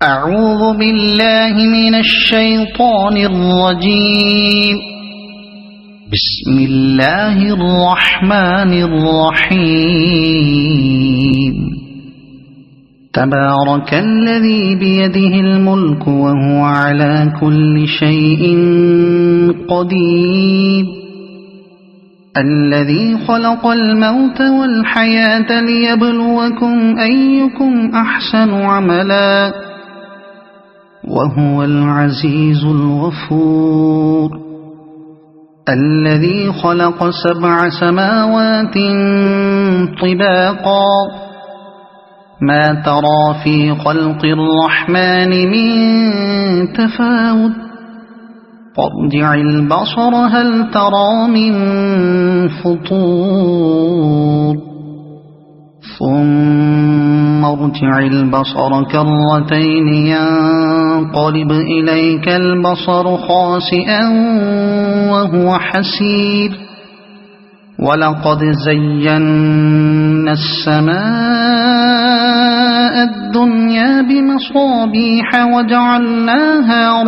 أعوذ بالله من الشيطان الرجيم. بسم الله الرحمن الرحيم. تبارك الذي بيده الملك وهو على كل شيء قدير. الذي خلق الموت والحياة ليبلوكم أيكم أحسن عملا وهو العزيز الغفور. الذي خلق 7 سماوات طباقا ما ترى في خلق الرحمن من تفاوت فارجع البصر هل ترى من فطور ثم ارجع البصر كرتين ينقلب إليك البصر خاسئا وهو حسير. ولقد زينا السماء الدنيا بمصابيح وجعلناها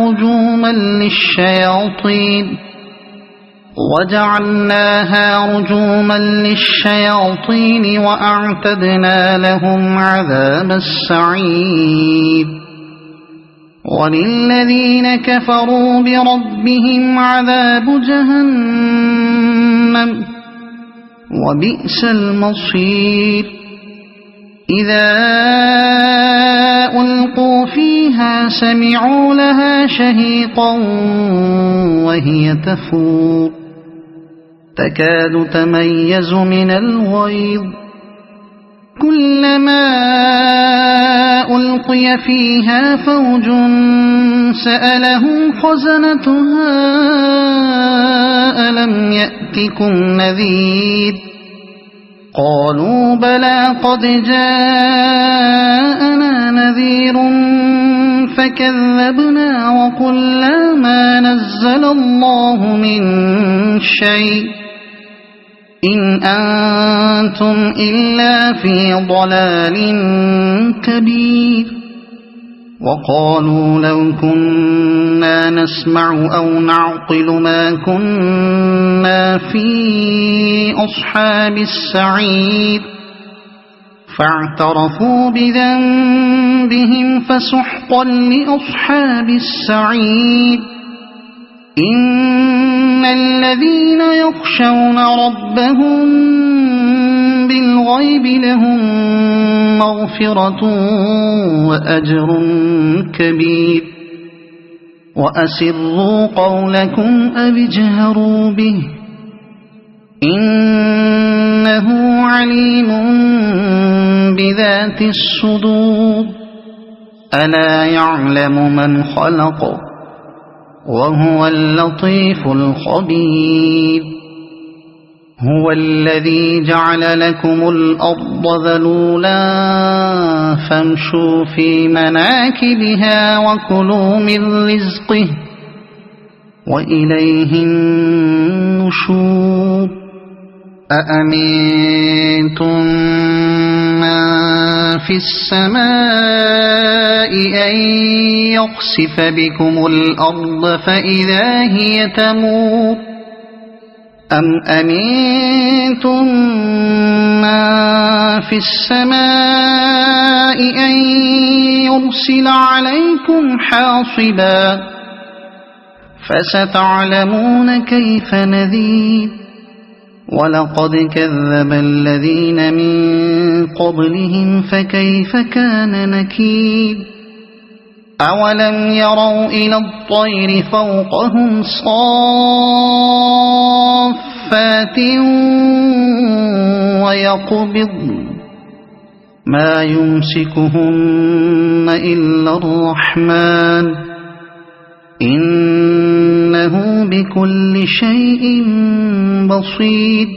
رجوما للشياطين وأعتدنا لهم عذاب السعير. وللذين كفروا بربهم عذاب جهنم وبئس المصير. إذا ألقوا فيها سمعوا لها شهيقا وهي تفور تكاد تميز من الغيظ. كلما ألقي فيها فوج سألهم خزنتها ألم يأتكم نذير قالوا بلى قد جاءنا نذير فكذبنا وقلنا ما نزل الله من شيء إن أنتم إلا في ضلال كبير. وقالوا لو كنا نسمع أو نعقل ما كنا في أصحاب السعير فاعترفوا بذنبهم فسحقا لأصحاب السعير. إن الذين يخشون ربهم بالغيب لهم مغفرة وأجر كبير. وأسروا قولكم أو اجهروا به إنه عليم بذات الصدور. ألا يعلم من خلق وهو اللطيف الخبير. هو الذي جعل لكم الأرض ذلولا فامشوا في مناكبها وكلوا من رزقه وإليه النشور. أأمنتم من في السماء أن يخسف بكم الأرض فإذا هي تمور أم أمنتم من في السماء أن يرسل عليكم حاصبا فستعلمون كيف نذير. ولقد كذب الذين من قبلهم فكيف كان نكير. أولم يروا إلى الطير فوقهم صافات ويقبضن ما يمسكهن إلا الرحمن إنه بكل شيء بصير.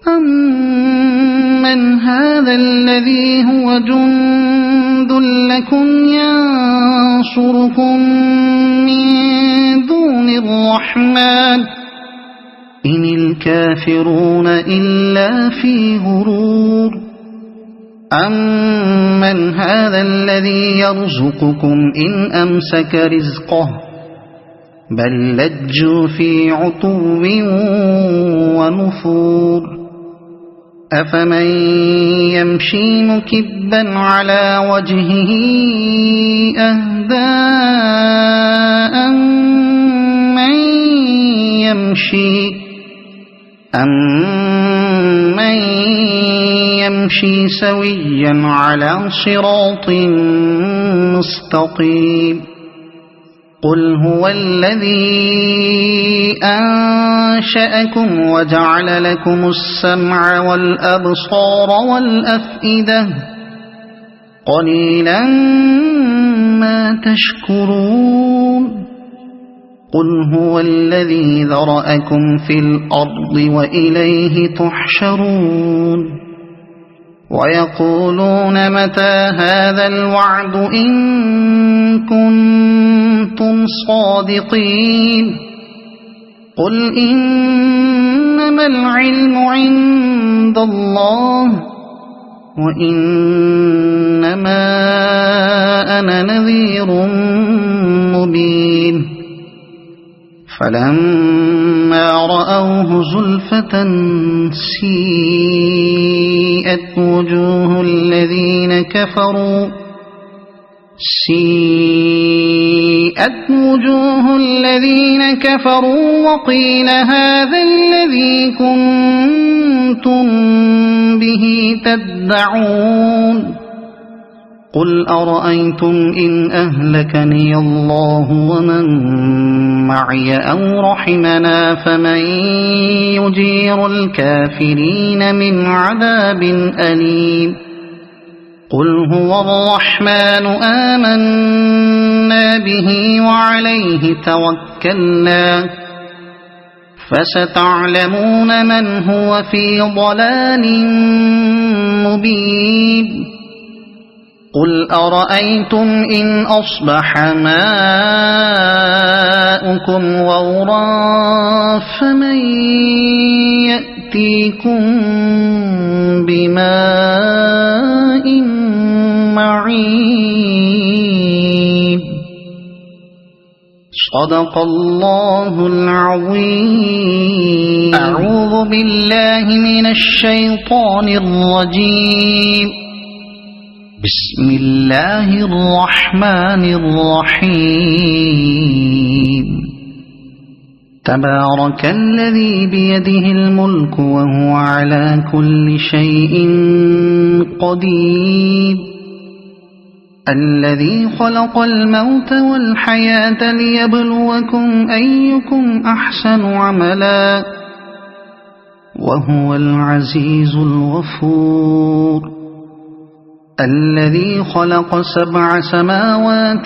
أمن هذا الذي هو جند لكم ينصركم من دون الرحمن إن الكافرون إلا في غرور. أَمَّنْ هَذَا الَّذِي يَرْزُقُكُمْ إِنْ أَمْسَكَ رِزْقَهُ بَل لَّجُّوا فِي عُتُوٍّ وَنُفُورٍ أَفَمَن يَمْشِي مُكِبًّا عَلَى وَجْهِهِ أَهْدَىٰ أَمَّن يَمْشِي سَوِيًّا عَلَى صِرَاطٍ مُّسْتَقِيمٍ قُلْ هُوَ الَّذِي أَنشَأَكُمْ وَجَعَلَ لَكُمُ السَّمْعَ وَالْأَبْصَارَ وَالْأَفْئِدَةَ قَلِيلًا مَّا تَشْكُرُونَ قُلْ هُوَ الَّذِي ذَرَأَكُمْ فِي الْأَرْضِ وَإِلَيْهِ تُحْشَرُونَ وَيَقُولُونَ مَتَىٰ هَٰذَا الْوَعْدُ إِن كُنتُمْ صَادِقِينَ قُلْ إِنَّمَا الْعِلْمُ عِندَ اللَّهِ وَإِنَّمَا أَنَا نَذِيرٌ مُّبِينٌ فَلَمَّا رَأَوْهُ زُلْفَةً سِيئَتْ وُجُوهُ الَّذِينَ كَفَرُوا وَقِيلَ هَٰذَا الَّذِي كُنتُم بِهِ تَدَّعُونَ قُلْ أَرَأَيْتُمْ إِنْ أَهْلَكَنِيَ اللَّهُ وَمَن مَّعِيَ أَوْ رَحِمَنَا فَمَن يُجِيرُ الْكَافِرِينَ مِنْ عَذَابٍ أَلِيمٍ قُلْ هُوَ الرَّحْمَٰنُ آمَنَّا بِهِ وَعَلَيْهِ تَوَكَّلْنَا فَسَتَعْلَمُونَ مَنْ هُوَ فِي ضَلَالٍ مُّبِينٍ قُلْ أَرَأَيْتُمْ إِنْ أَصْبَحَ مَاؤُكُمْ غَوْرًا فَمَن يَأْتِيكُم بِمَاءٍ مَّعِينٍ صدق الله العظيم. أعوذ بالله من الشيطان الرجيم. بسم الله الرحمن الرحيم. تبارك الذي بيده الملك وهو على كل شيء قدير الذي خلق الموت والحياة ليبلوكم أيكم أحسن عملا وهو العزيز الغفور الذي خلق 7 سماوات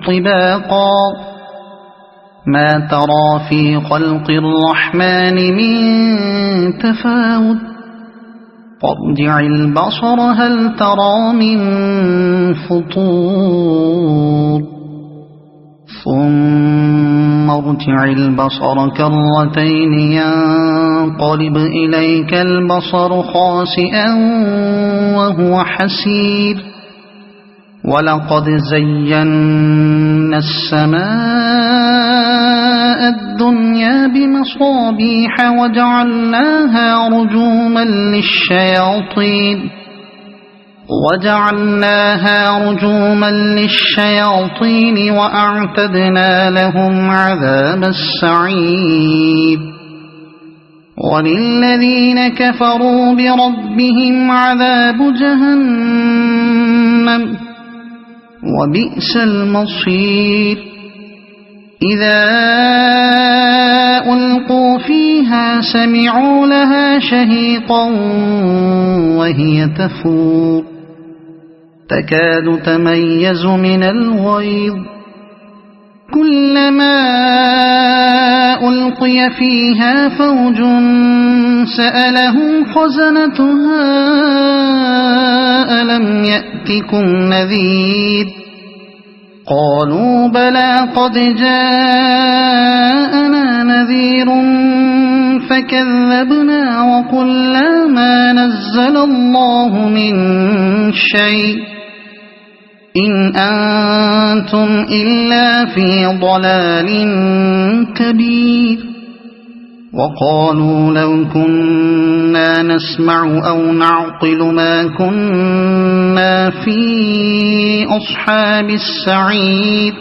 طباقا ما ترى في خلق الرحمن من تفاوت فارجع البصر هل ترى من فطور ثم ارجع البصر كرتين ينقلب إليك البصر خاسئا وهو حسير ولقد زينا السماء الدنيا بمصابيح وجعلناها رجوما للشياطين وأعتدنا لهم عذاب السعير وللذين كفروا بربهم عذاب جهنم وبئس المصير إذا ألقوا فيها سمعوا لها شهيقا وهي تفور تكاد تميز من الغيظ كلما ألقي فيها فوج سألهم خزنتها ألم يأتكم نذير قالوا بلى قد جاءنا نذير فكذبنا وقلنا ما نزل الله من شيء إن أنتم إلا في ضلال كبير وقالوا لو كنا نسمع أو نعقل ما كنا في أصحاب السعير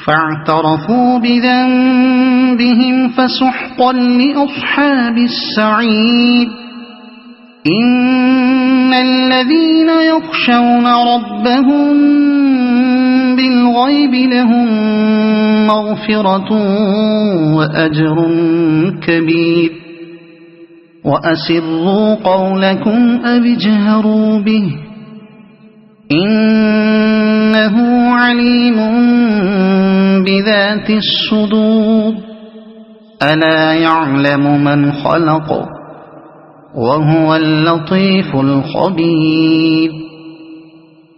فاعترفوا بذنبهم فسحقا لأصحاب السعير إن الذين يخشون ربهم بالغيب لهم مغفرة وأجر كبير وأسروا قولكم أو اجهروا به إنه عليم بذات الصدور ألا يعلم من خلق وهو اللطيف الخبير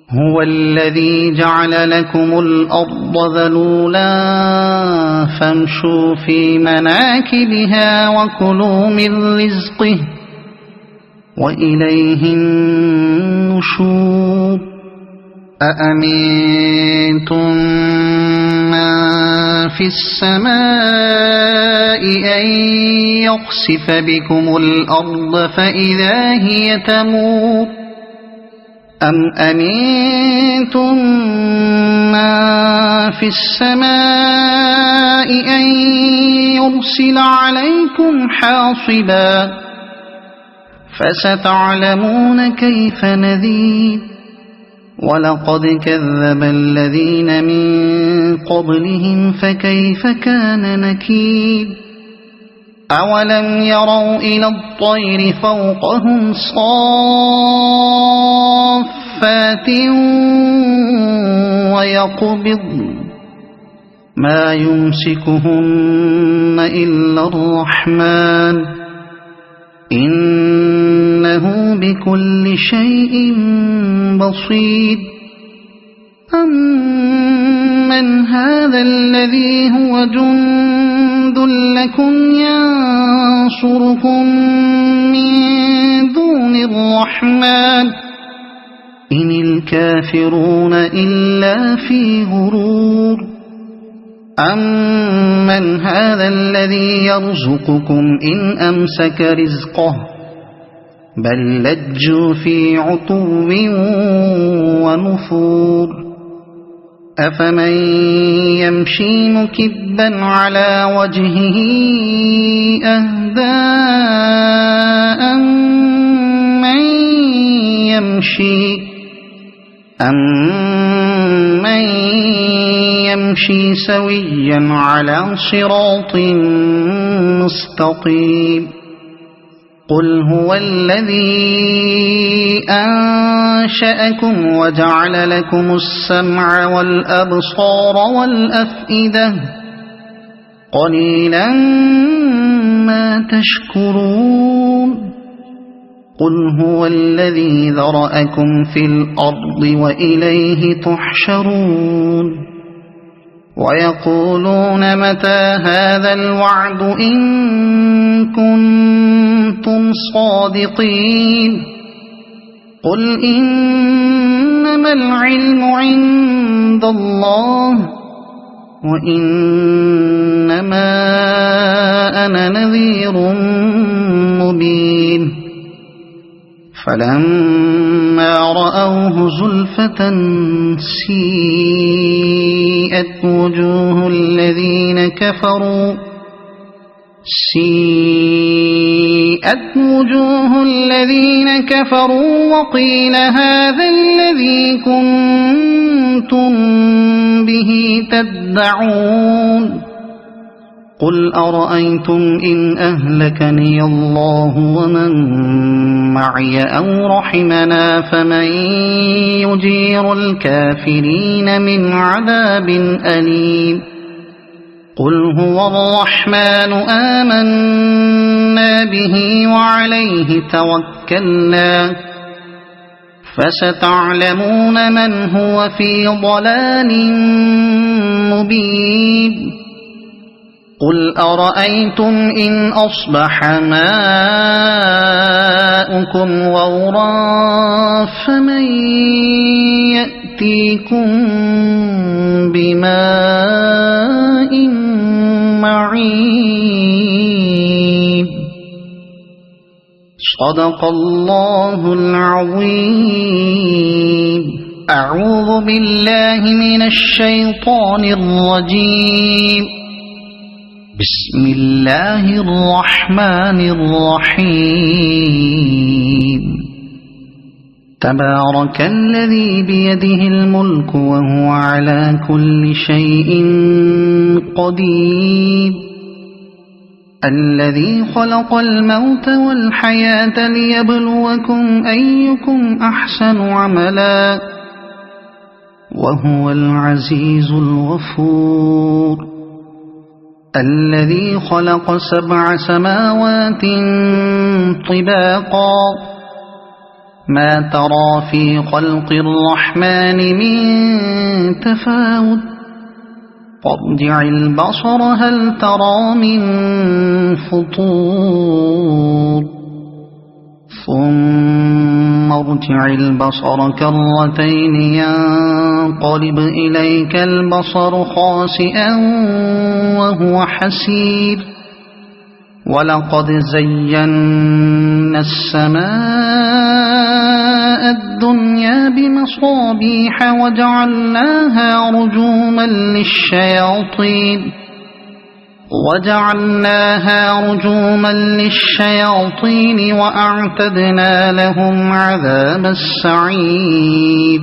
هو الذي جعل لكم الأرض ذلولا فامشوا في مناكبها وكلوا من رزقه وإليه النشور أأمنتم من في السماء أن يخسف بكم الأرض فإذا هي تمور أم أمنتم من في السماء أن يرسل عليكم حاصبا فستعلمون كيف نذير ولقد كذب الذين من قبلهم فكيف كان نكير أولم يروا إلى الطير فوقهم صافات ويقبض ما يمسكهن إلا الرحمن إنه بكل شيء بصير أمن هذا الذي هو جند لكم ينصركم من دون الرحمن إن الكافرون إلا في غرور أمن هذا الذي يرزقكم إن أمسك رزقه بل لجوا في عتو ونفور أفمن يمشي مكبا على وجهه أهدى أمن يمشي سويا على صراط مستقيم قل هو الذي أنشأكم وجعل لكم السمع والأبصار والأفئدة قليلا ما تشكرون قل هو الذي ذرأكم في الأرض وإليه تحشرون ويقولون متى هذا الوعد إن كنتم صادقين قل إنما العلم عند الله وإنما أنا نذير مبين فلما رأوه زلفة سيئت وجوه الذين كفروا وقيل هذا الذي كنتم به تدعون قل أرأيتم إن أهلكني الله ومن معي أو رحمنا فمن يجير الكافرين من عذاب أليم قل هو الرحمن آمنا به وعليه توكلنا فستعلمون من هو في ضلال مبين قل أرأيتم إن أصبح ماؤكم غورا فمن يأتيكم بماء معين صدق الله العظيم. أعوذ بالله من الشيطان الرجيم. بسم الله الرحمن الرحيم. تبارك الذي بيده الملك وهو على كل شيء قدير. الذي خلق الموت والحياة ليبلوكم أيكم أحسن عملا وهو العزيز الغفور. الذي خلق 7 سماوات طباقا ما ترى في خلق الرحمن من تفاوت فارجع البصر هل ترى من فطور ثم ارجع البصر كرتين ينقلب إليك البصر خاسئا وهو حسير. ولقد زينا السماء الدنيا بمصابيح وجعلناها رجوما للشياطين وأعتدنا لهم عذاب السعير.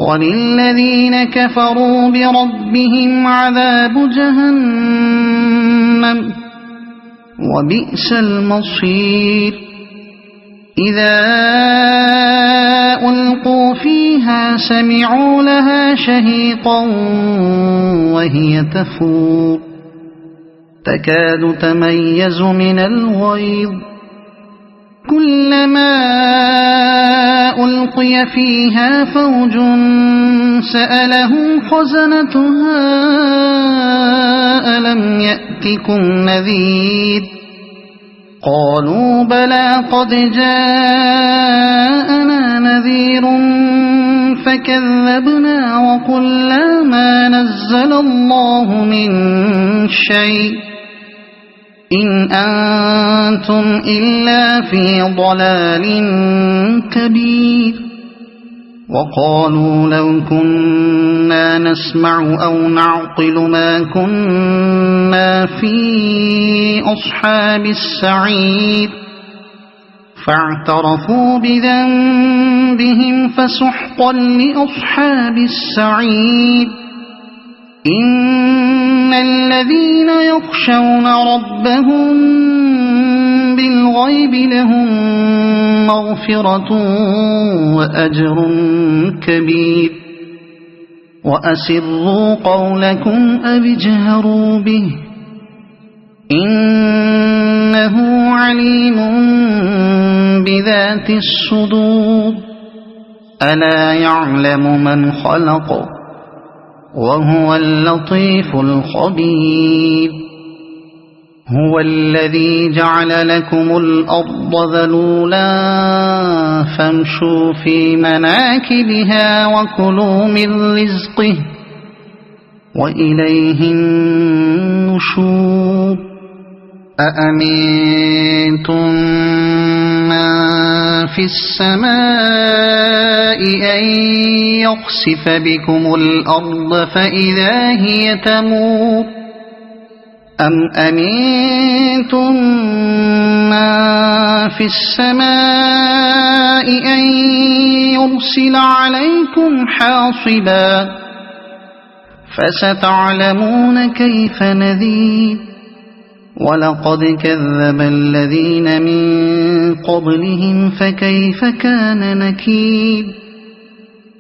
وللذين كفروا بربهم عذاب جهنم وبئس المصير. إذا ألقوا فيها سمعوا لها شهيقا وهي تفور تكاد تميز من الغيظ كلما ألقي فيها فوج سألهم خزنتها ألم يأتكم نذير قالوا بلى قد جاءنا نذير فكذبنا وقلنا ما نزل الله من شيء إن أنتم إلا في ضلال كبير. وقالوا لو كنا نسمع أو نعقل ما كنا في أصحاب السعير فاعترفوا بذنبهم فسحقا لأصحاب السعير. إن الذين يخشون ربهم بالغيب لهم مغفرة وأجر كبير. وأسروا قولكم أو اجهروا به إنه عليم بذات الصدور. ألا يعلم من خلق وهو اللطيف الخبير. هو الذي جعل لكم الأرض ذلولا فامشوا في مناكبها وكلوا من رزقه وإليه النشور. أأمنتم من في السماء أن يخسف بكم الأرض فإذا هي تمور أم أمنتم من في السماء أن يرسل عليكم حاصبا فستعلمون كيف نذير. ولقد كذب الذين من قبلهم فكيف كان نكير.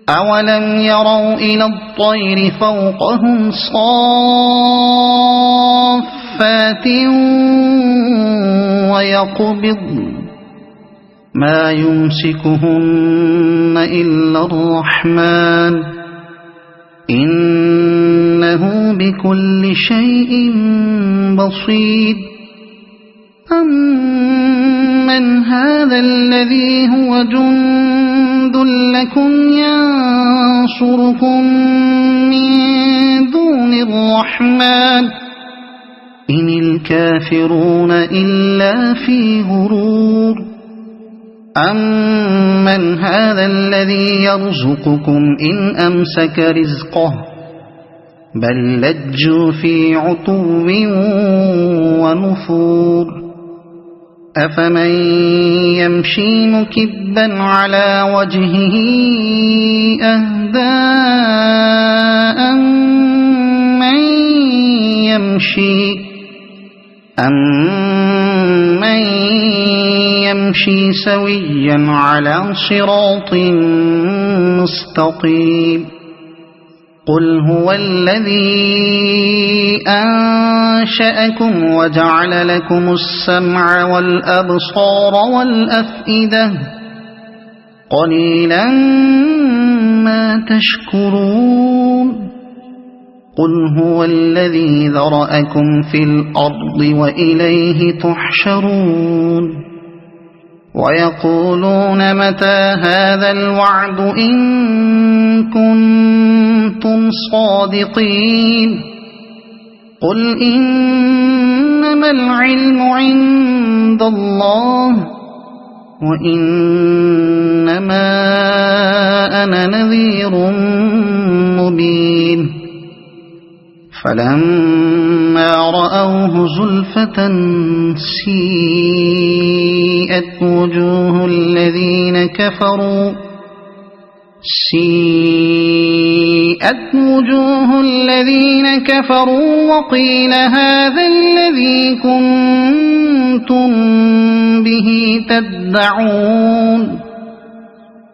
أولم يروا إلى الطير فوقهم صافات ويقبضن ما يمسكهن إلا الرحمن إنه بكل شيء بصير أمن هذا الذي هو جند لكم ينصركم من دون الرحمن إن الكافرون إلا في غرور أمن هذا الذي يرزقكم إن أمسك رزقه بل لجوا في عتو ونفور أفمن يمشي مكبا على وجهه أهدى أمن يمشي سويا على صراط مستقيم قل هو الذي أنشأكم وجعل لكم السمع والأبصار والأفئدة قليلا ما تشكرون قل هو الذي ذرأكم في الأرض وإليه تحشرون ويقولون متى هذا الوعد إن كنتم صادقين قل إنما العلم عند الله وإنما أنا نذير مبين فلما رأوه زلفة سيئت وجوه الذين كفروا وقيل هذا الذي كنتم به تدعون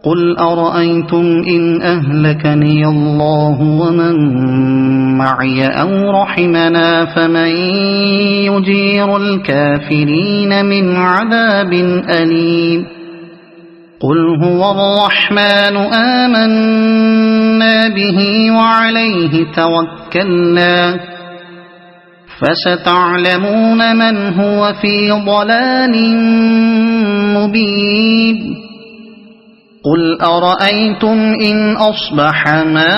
قل أرأيتم إن أهلكني الله ومن معي أو رحمنا فمن يجير الكافرين من عذاب أليم قل هو الرحمن آمنا به وعليه توكلنا فستعلمون من هو في ضلال مبين قل أرأيتم إن أصبح ماؤكم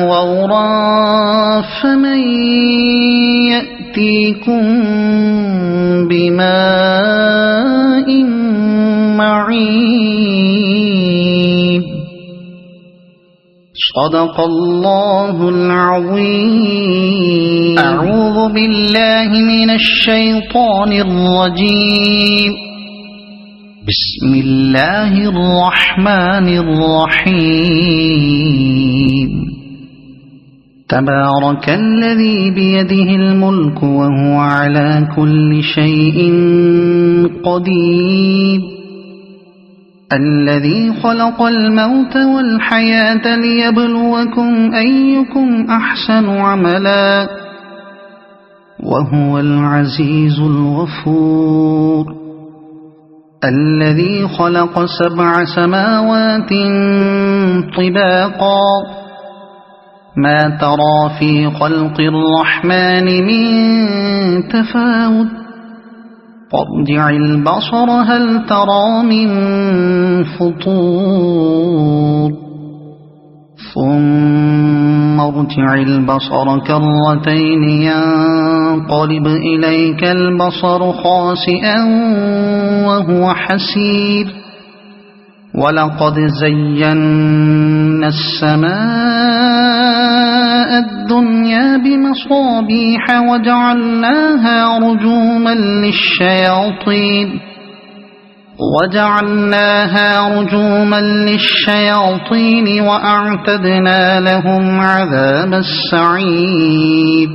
غورا فمن يأتيكم بماء معين صدق الله العظيم أعوذ بالله من الشيطان الرجيم بسم الله الرحمن الرحيم تبارك الذي بيده الملك وهو على كل شيء قدير الذي خلق الموت والحياة ليبلوكم أيكم أحسن عملا وهو العزيز الغفور الذي خلق 7 سماوات طباقا ما ترى في خلق الرحمن من تفاوت فارجع البصر هل ترى من فطور ثم ارجع البصر كرتين ينقلب إليك البصر خاسئا وهو حسير ولقد زينا السماء الدنيا بمصابيح وجعلناها رجوما للشياطين وأعتدنا لهم عذاب السعير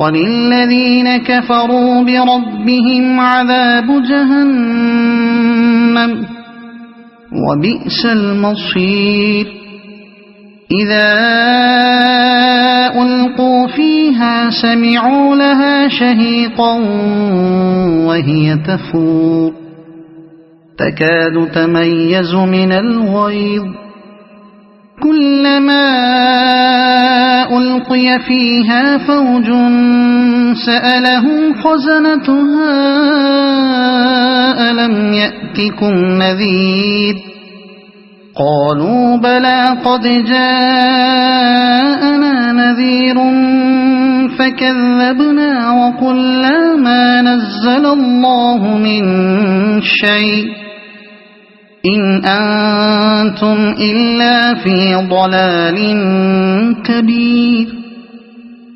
وللذين كفروا بربهم عذاب جهنم وبئس المصير إذا ألقوا فيها سمعوا لها شهيقا وهي تفور تكاد تميز من الغيظ كلما ألقي فيها فوج سألهم خزنتها ألم يأتكم نذير قالوا بلى قد جاءنا نذير فكذبنا وقلنا ما نزل الله من شيء إن أنتم إلا في ضلال كبير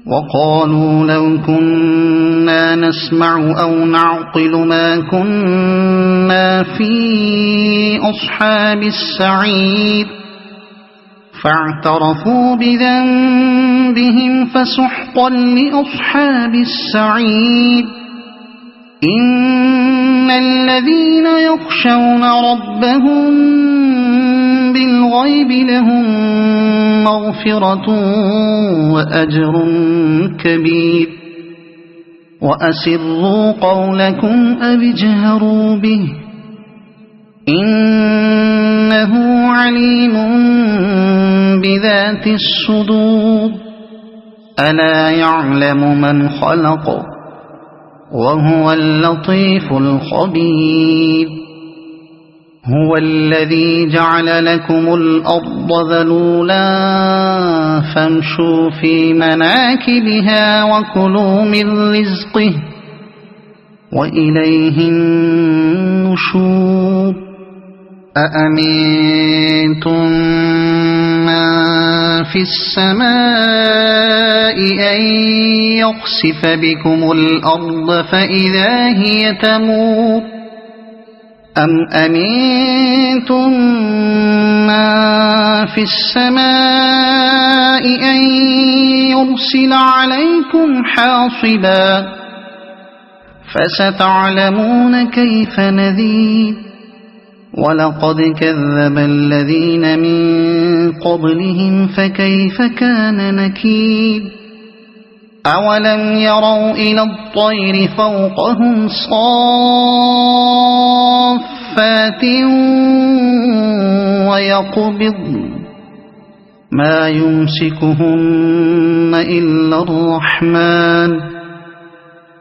وقالوا لو كنا نسمع أو نعقل ما كنا في أصحاب السعير فاعترفوا بذنبهم فسحقا لأصحاب السعير إن الذين يخشون ربهم بالغيب لهم مغفرة وأجر كبير وأسروا قولكم أو اجهروا به إنه عليم بذات الصدور ألا يعلم من خلق وهو اللطيف الخبير هو الذي جعل لكم الأرض ذلولا فامشوا في مناكبها وكلوا من رزقه وإليه النشور أأمنتم من في السماء أن يخسف بكم الأرض فإذا هي تمور أم أمنتم من في السماء أن يرسل عليكم حاصبا فستعلمون كيف نذير ولقد كذب الذين من قبلهم فكيف كان نكير أولم يروا إلى الطير فوقهم صافات ويقبضن ما يمسكهن إلا الرحمن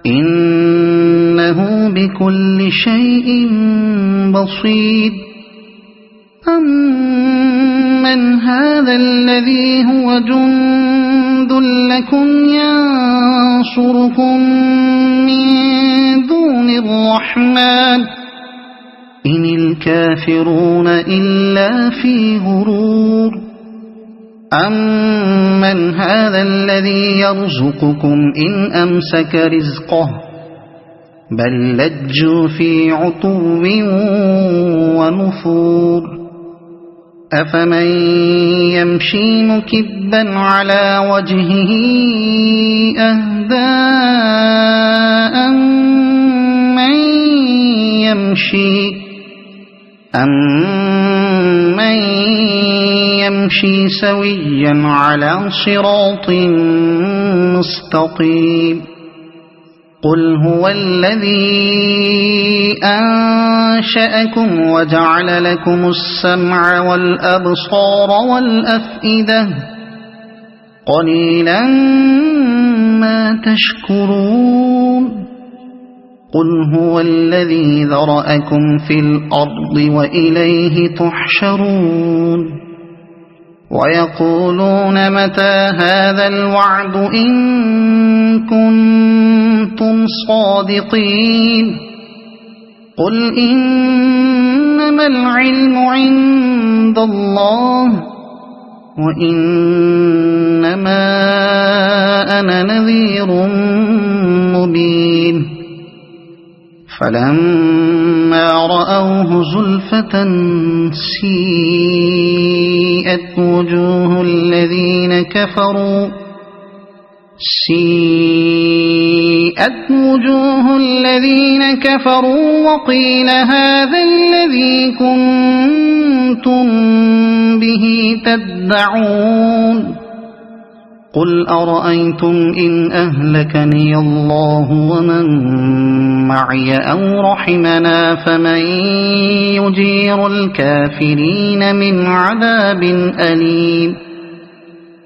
إنه بكل شيء بصير أمن هذا الذي هو جند لكم ينصركم من دون الرحمن إن الكافرون إلا في غرور أمن هذا الذي يرزقكم إن أمسك رزقه بل لجوا في عتو ونفور أفمن يمشي مكبا على وجهه أهدى أمن يمشي سويا على صراط مستقيم قل هو الذي أنشأكم وجعل لكم السمع والأبصار والأفئدة قليلا ما تشكرون قل هو الذي ذرأكم في الأرض وإليه تحشرون ويقولون متى هذا الوعد إن كنتم صادقين قل إنما العلم عند الله وإنما أنا نذير مبين فلما رأوه زلفة سيئت وجوه الذين كفروا وقيل هذا الذي كنتم به تدعون قل أرأيتم إن أهلكني الله ومن معي أو رحمنا فمن يجير الكافرين من عذاب أليم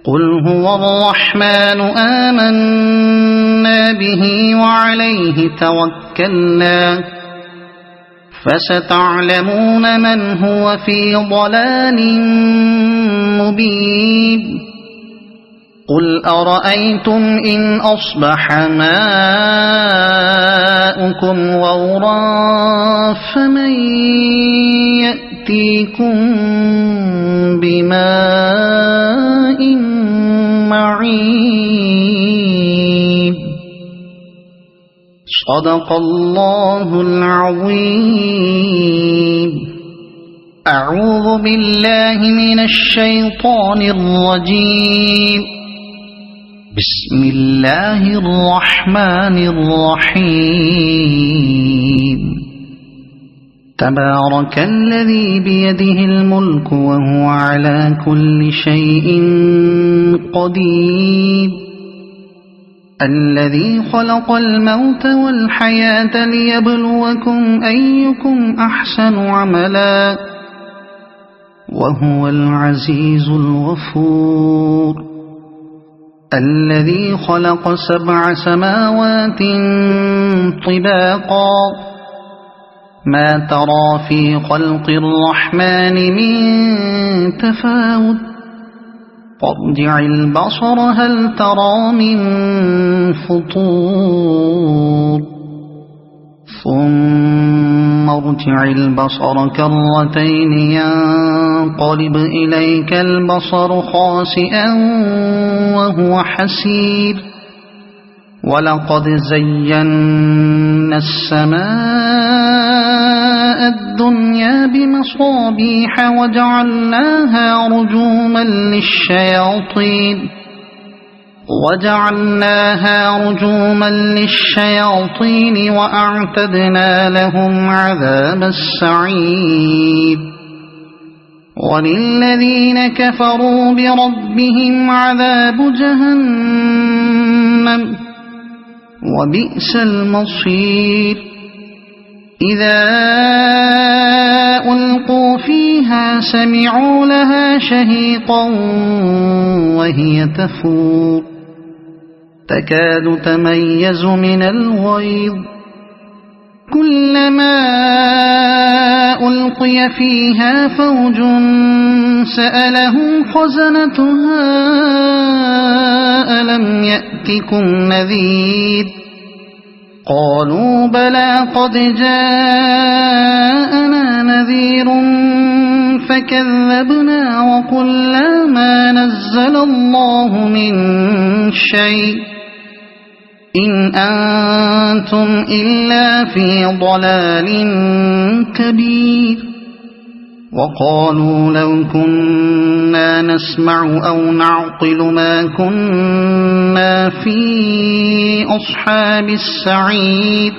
قل هو الرحمن آمنا به وعليه توكلنا فستعلمون من هو في ضلال مبين قل أرأيتم إن أصبح ماؤكم غورا فمن يأتيكم بماء معين صدق الله العظيم. أعوذ بالله من الشيطان الرجيم. بسم الله الرحمن الرحيم. تبارك الذي بيده الملك وهو على كل شيء قدير الذي خلق الموت والحياة ليبلوكم أيكم أحسن عملا وهو العزيز الغفور الذي خلق 7 سماوات طباقا ما ترى في خلق الرحمن من تفاوت فارجع البصر هل ترى من فطور ثم ارجع البصر كرتين ينقلب إليك البصر خاسئا وهو حسير ولقد زينا السماء الدنيا بمصابيح وجعلناها رجوما للشياطين وأعتدنا لهم عذاب السعير وللذين كفروا بربهم عذاب جهنم وبئس المصير إذا ألقوا فيها سمعوا لها شهيقا وهي تفور تكاد تميز من الغيظ كلما ألقي فيها فوج سألهم خزنتها ألم يأتكم نذير قالوا بلى قد جاءنا نذير فكذبنا وقلنا ما نزل الله من شيء إن أنتم إلا في ضلال كبير وقالوا لو كنا نسمع أو نعقل ما كنا في أصحاب السعير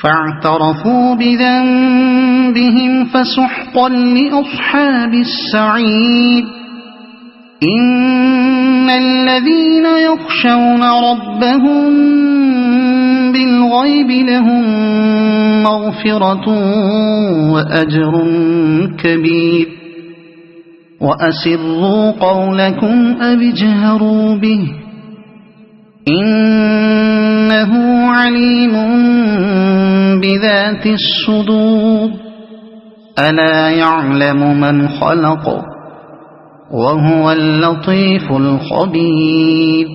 فاعترفوا بذنبهم فسحقا لأصحاب السعير إن الذين يخشون ربهم بالغيب لهم مغفرة وأجر كبير وأسروا قولكم أو اجهروا به إنه عليم بذات الصدور ألا يعلم من خلق وهو اللطيف الخبير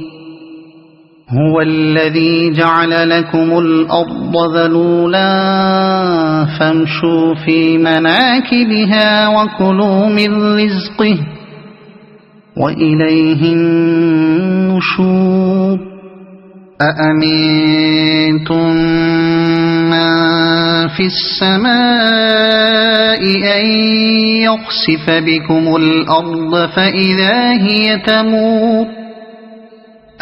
هو الذي جعل لكم الأرض ذلولا فامشوا في مناكبها وكلوا من رزقه وإليه النشور أأمنتم من في السماء أن يخسف بكم الأرض فإذا هي تمور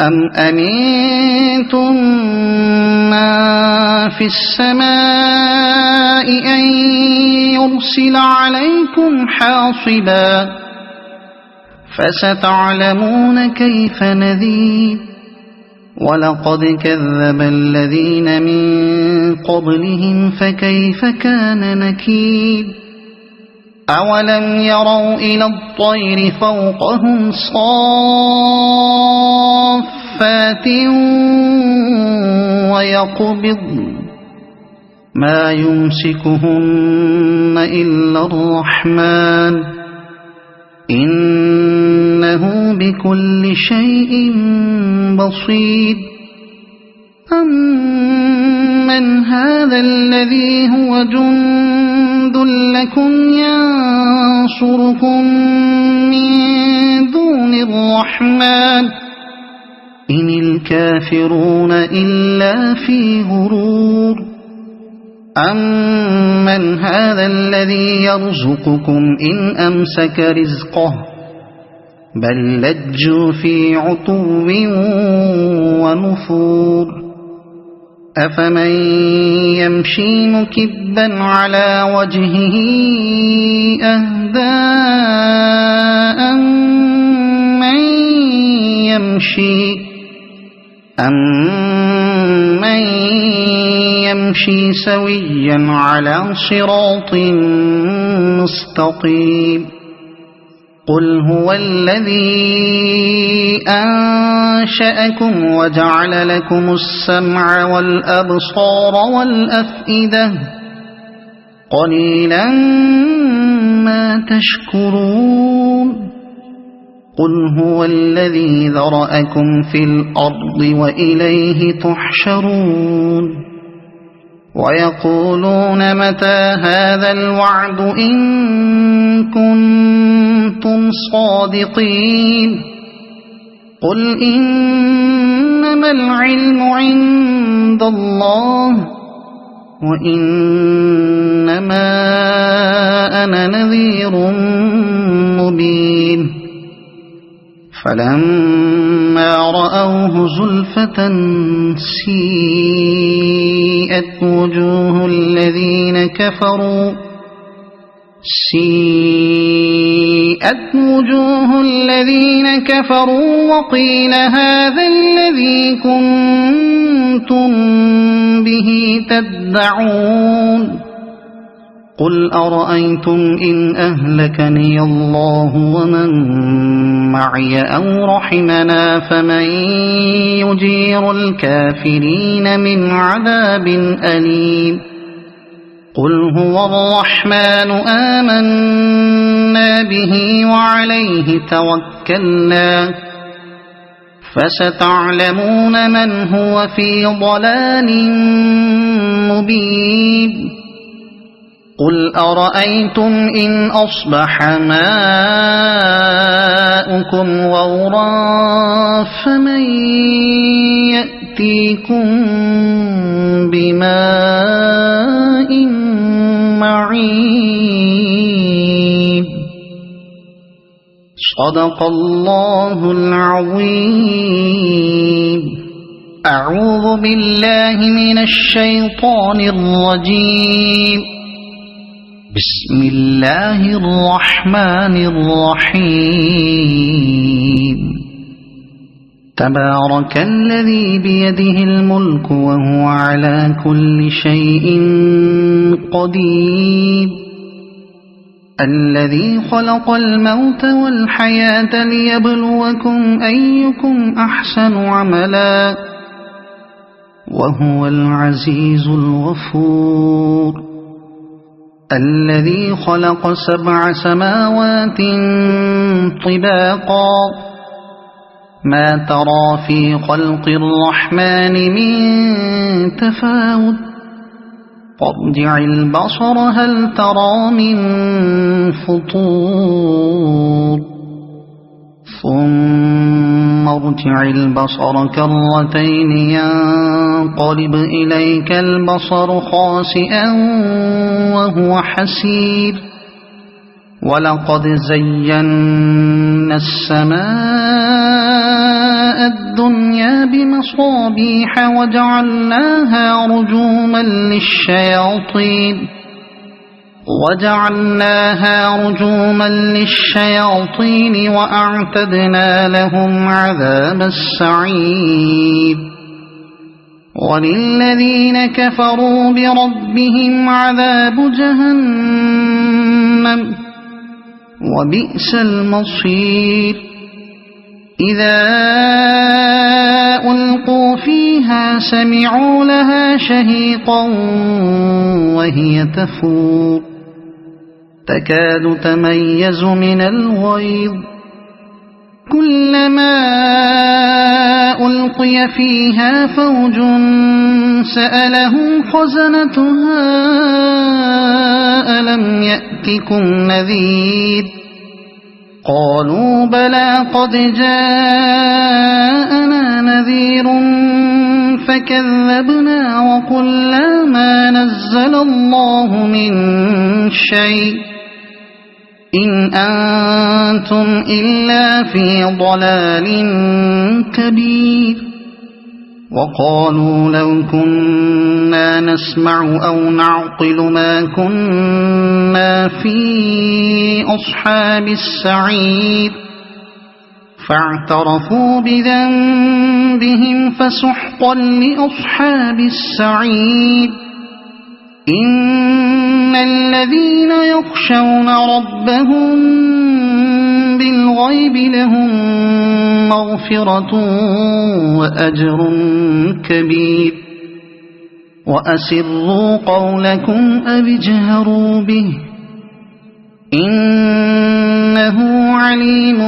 أم أمنتم من في السماء أن يرسل عليكم حاصبا فستعلمون كيف نذير ولقد كذب الذين من قبلهم فكيف كان نكير أولم يروا إلى الطير فوقهم صافات ويقبضن ما يمسكهن إلا الرحمن إنه بكل شيء بصير أمن هذا الذي هو جند لكم ينصركم من دون الرحمن إن الكافرون إلا في غرور أمن هذا الذي يرزقكم إن أمسك رزقه بل لجوا في عتو ونفور أفمن يمشي مكبا على وجهه أهدى أمن يمشي سويا على صراط مستقيم قل هو الذي أنشأكم وجعل لكم السمع والأبصار والأفئدة قليلا ما تشكرون قل هو الذي ذرأكم في الأرض وإليه تحشرون ويقولون متى هذا الوعد إن كنتم صادقين قل إنما العلم عند الله وإنما أنا نذير مبين فلما رأوه زلفة سيئت وجوه الذين كفروا وقيل هذا الذي كنتم به تدعون قل أرأيتم إن أهلكني الله ومن معي أو رحمنا فمن يجير الكافرين من عذاب أليم قل هو الرحمن آمنا به وعليه توكلنا فستعلمون من هو في ضلال مبين قل أرأيتم إن أصبح ماؤكم غورا فمن يأتيكم بماء معين صدق الله العظيم أعوذ بالله من الشيطان الرجيم بسم الله الرحمن الرحيم تبارك الذي بيده الملك وهو على كل شيء قدير الذي خلق الموت والحياة ليبلوكم أيكم أحسن عملا وهو العزيز الغفور الذي خلق 7 سماوات طباقا ما ترى في خلق الرحمن من تفاوت فارجع البصر هل ترى من فطور ثم ارجع البصر كرتين ينقلب إليك البصر خاسئا وهو حسير ولقد زينا السماء الدنيا بمصابيح وجعلناها رجوما للشياطين وجعلناها رجوما للشياطين وأعتدنا لهم عذاب السعير وللذين كفروا بربهم عذاب جهنم وبئس المصير إذا ألقوا فيها سمعوا لها شهيقا وهي تفور تكاد تميز من الغيظ كلما ألقي فيها فوج سألهم خزنتها ألم يأتكم نذير قالوا بلى قد جاءنا نذير فكذبنا وقلنا ما نزل الله من شيء إن أنتم إلا في ضلال كبير وقالوا لو كنا نسمع أو نعقل ما كنا في أصحاب السعير فاعترفوا بذنبهم فسحقا لأصحاب السعير إن الذين يخشون ربهم بالغيب لهم مغفرة وأجر كبير وأسروا قولكم أو اجهروا به إنه عليم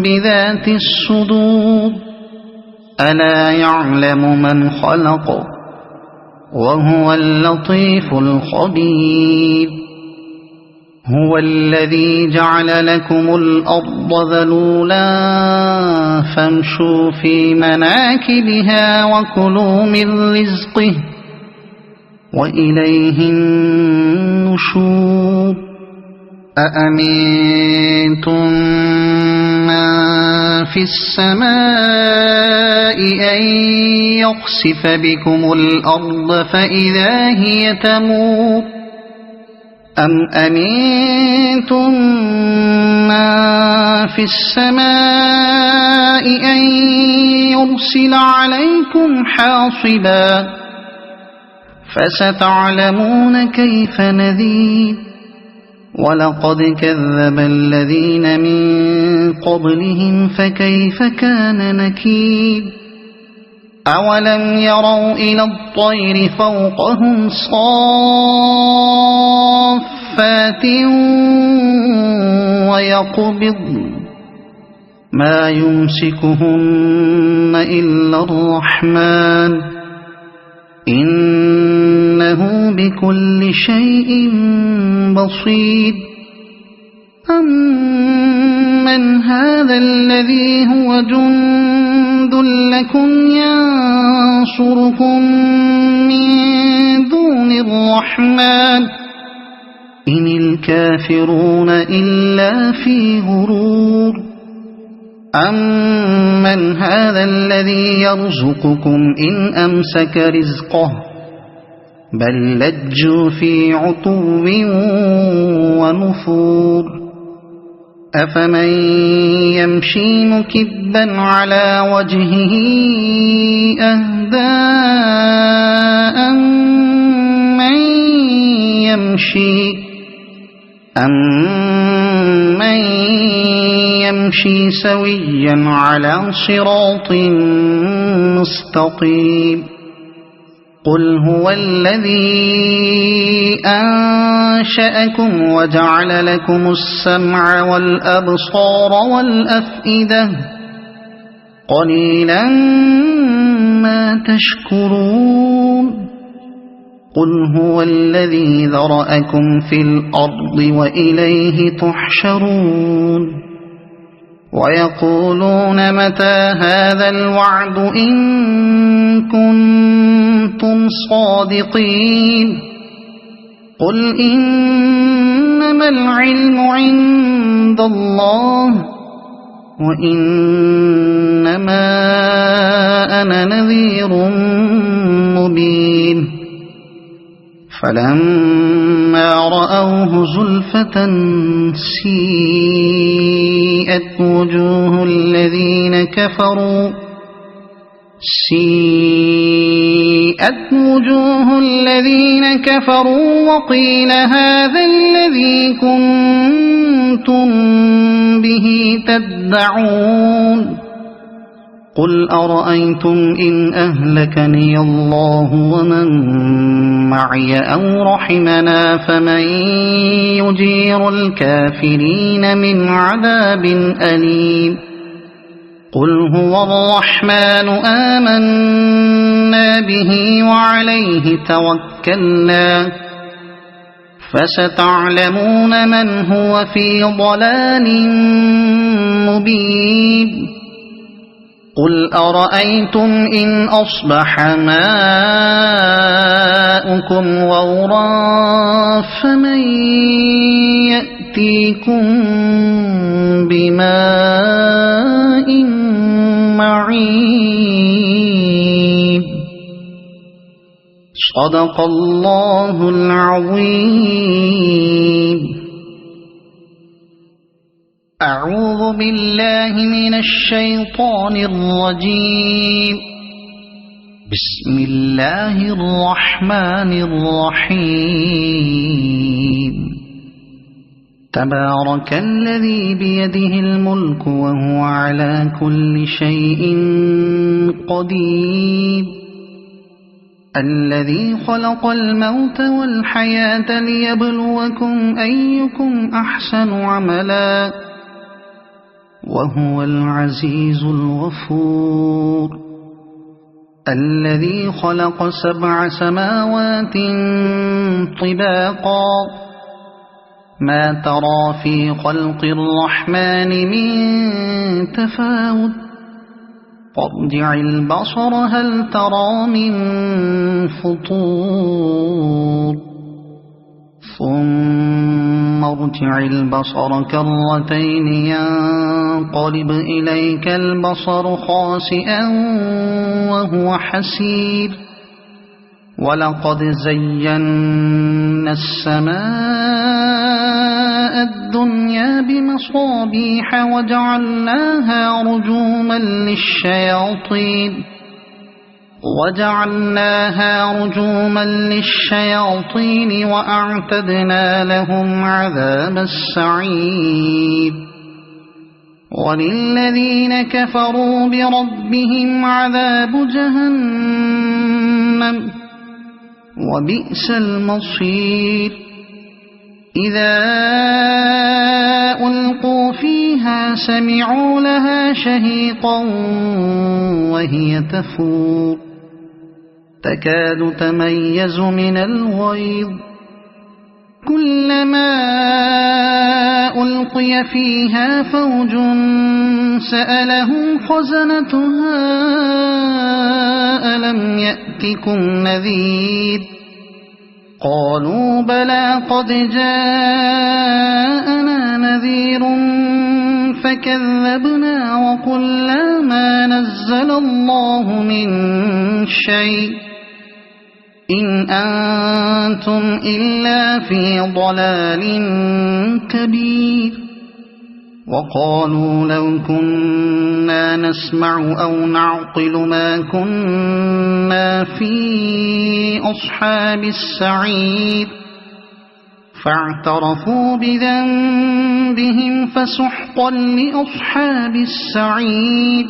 بذات الصدور ألا يعلم من خلق وهو اللطيف الخبير هو الذي جعل لكم الأرض ذلولا فامشوا في مناكبها وكلوا من رزقه وإليه النشور أأمنتم من في السماء أن يخسف بكم الأرض فإذا هي تمور أم أمنتم من في السماء أن يرسل عليكم حاصبا فستعلمون كيف نذير ولقد كذب الذين من قبلهم فكيف كان نكير أولم يروا إلى الطير فوقهم صافات ويقبضن ما يمسكهن إلا الرحمن إنه بكل شيء بصير أمن هذا الذي هو جند لكم ينصركم من دون الرحمن إن الكافرون إلا في غرور أمن هذا الذي يرزقكم إن أمسك رزقه بل لجوا في عتو ونفور أفمن يمشي مكبا على وجهه أهدى أمن يمشي سويا على صراط مستقيم قل هو الذي أنشأكم وجعل لكم السمع والأبصار والأفئدة قليلا ما تشكرون قل هو الذي ذرأكم في الأرض وإليه تحشرون ويقولون متى هذا الوعد إن كنتم صادقين قل إنما العلم عند الله وإنما أنا نذير مبين فلما رأوه زلفة سيئت وجوه الذين كفروا وقيل هذا الذي كنتم به تدعون قل أرأيتم إن أهلكني الله ومن معي أو رحمنا فمن يجير الكافرين من عذاب أليم قل هو الرحمن آمنا به وعليه توكلنا فستعلمون من هو في ضلال مبين قل أرأيتم إن أصبح ماؤكم غورا فمن يأتيكم بماء معين صدق الله العظيم. أعوذ بالله من الشيطان الرجيم. بسم الله الرحمن الرحيم. تبارك الذي بيده الملك وهو على كل شيء قدير الذي خلق الموت والحياة ليبلوكم أيكم أحسن عملا وهو العزيز الغفور الذي خلق 7 سماوات طباقا ما ترى في خلق الرحمن من تفاوت فارجع البصر هل ترى من فطور ثم ارجع البصر كرتين ينقلب إليك البصر خاسئا وهو حسير ولقد زينا السماء الدنيا بمصابيح وجعلناها رجوما للشياطين وأعتدنا لهم عذاب السعير وللذين كفروا بربهم عذاب جهنم وبئس المصير إذا ألقوا فيها سمعوا لها شهيقا وهي تفور تكاد تميز من الغيظ كلما ألقي فيها فوج سألهم خزنتها ألم يأتكم نذير قالوا بلى قد جاءنا نذير فكذبنا وقلنا ما نزل الله من شيء إن أنتم إلا في ضلال كبير وقالوا لو كنا نسمع أو نعقل ما كنا في أصحاب السعير فاعترفوا بذنبهم فسحقا لأصحاب السعير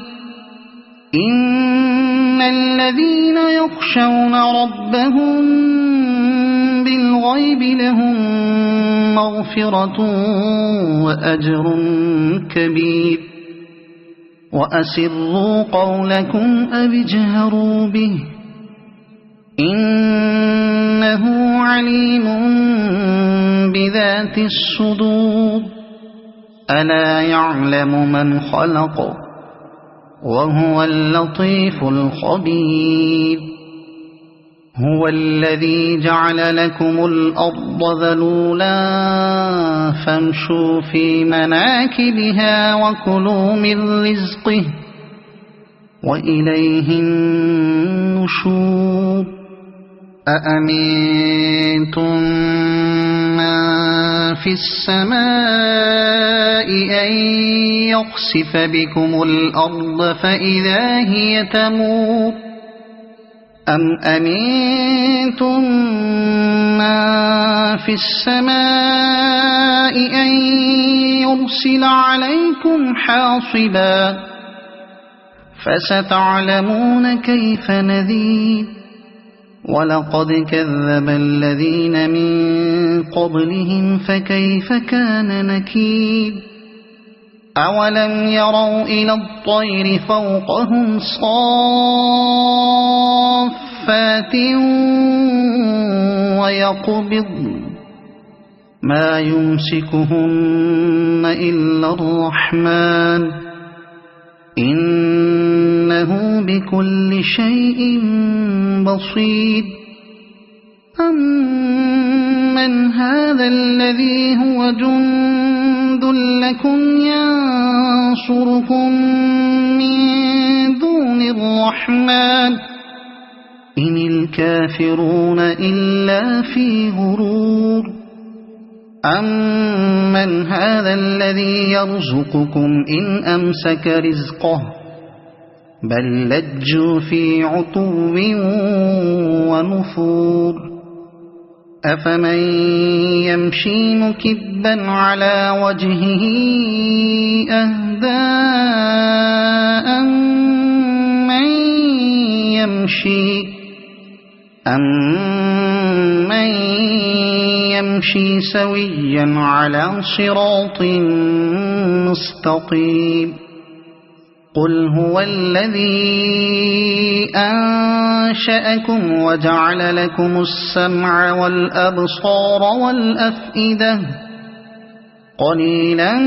إن الذين يخشون ربهم بالغيب لهم مغفرة وأجر كبير وأسروا قولكم أو اجهروا به إنه عليم بذات الصدور ألا يعلم من خلق وهو اللطيف الخبير هو الذي جعل لكم الأرض ذلولا فامشوا في مناكبها وكلوا من رزقه وإليه النشور أأمنتم من في السماء أن يخسف بكم الأرض فإذا هي تمور أم أمنتم من في السماء أن يرسل عليكم حاصبا فستعلمون كيف نذير ولقد كذب الذين من قبلهم فكيف كان نكير أولم يروا إلى الطير فوقهم صافات ويقبضن ما يمسكهن إلا الرحمن إنه بكل شيء بصير أمن هذا الذي هو جند لكم ينصركم من دون الرحمن إن الكافرون إلا في غرور أمن هذا الذي يرزقكم إن أمسك رزقه بل لجوا في عتو ونفور أفمن يمشي مكبا على وجهه أهدى أمن يمشي سويا على صراط مستقيم قل هو الذي أنشأكم وجعل لكم السمع والأبصار والأفئدة قليلا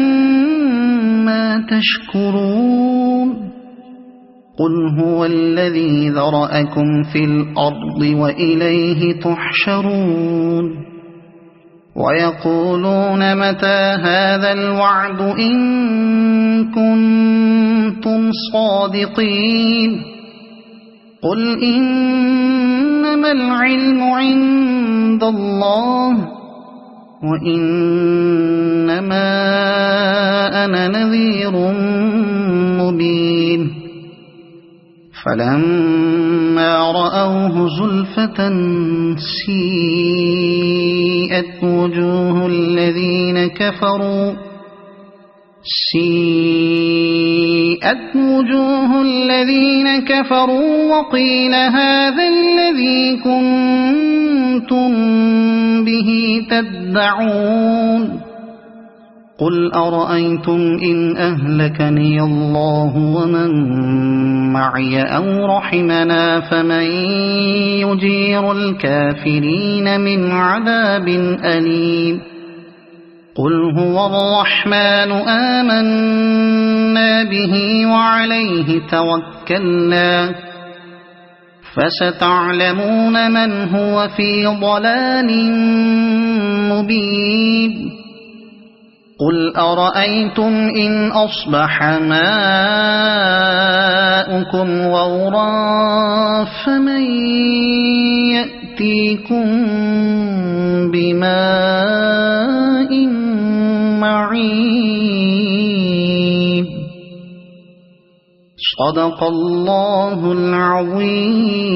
ما تشكرون قل هو الذي ذرأكم في الأرض وإليه تحشرون ويقولون متى هذا الوعد إن كنتم صادقين قل إنما العلم عند الله وإنما أنا نذير مبين فلما رأوه زلفة سيئت وجوه الذين كفروا وقيل هذا الذي كنتم به تدعون قل أرأيتم إن أهلكني الله ومن معي أو رحمنا فمن يجير الكافرين من عذاب أليم قل هو الرحمن آمنا به وعليه توكلنا فستعلمون من هو في ضلال مبين قل أرأيتم إن أصبح ماؤكم غورا فمن يأتيكم بماء معين صدق الله العظيم.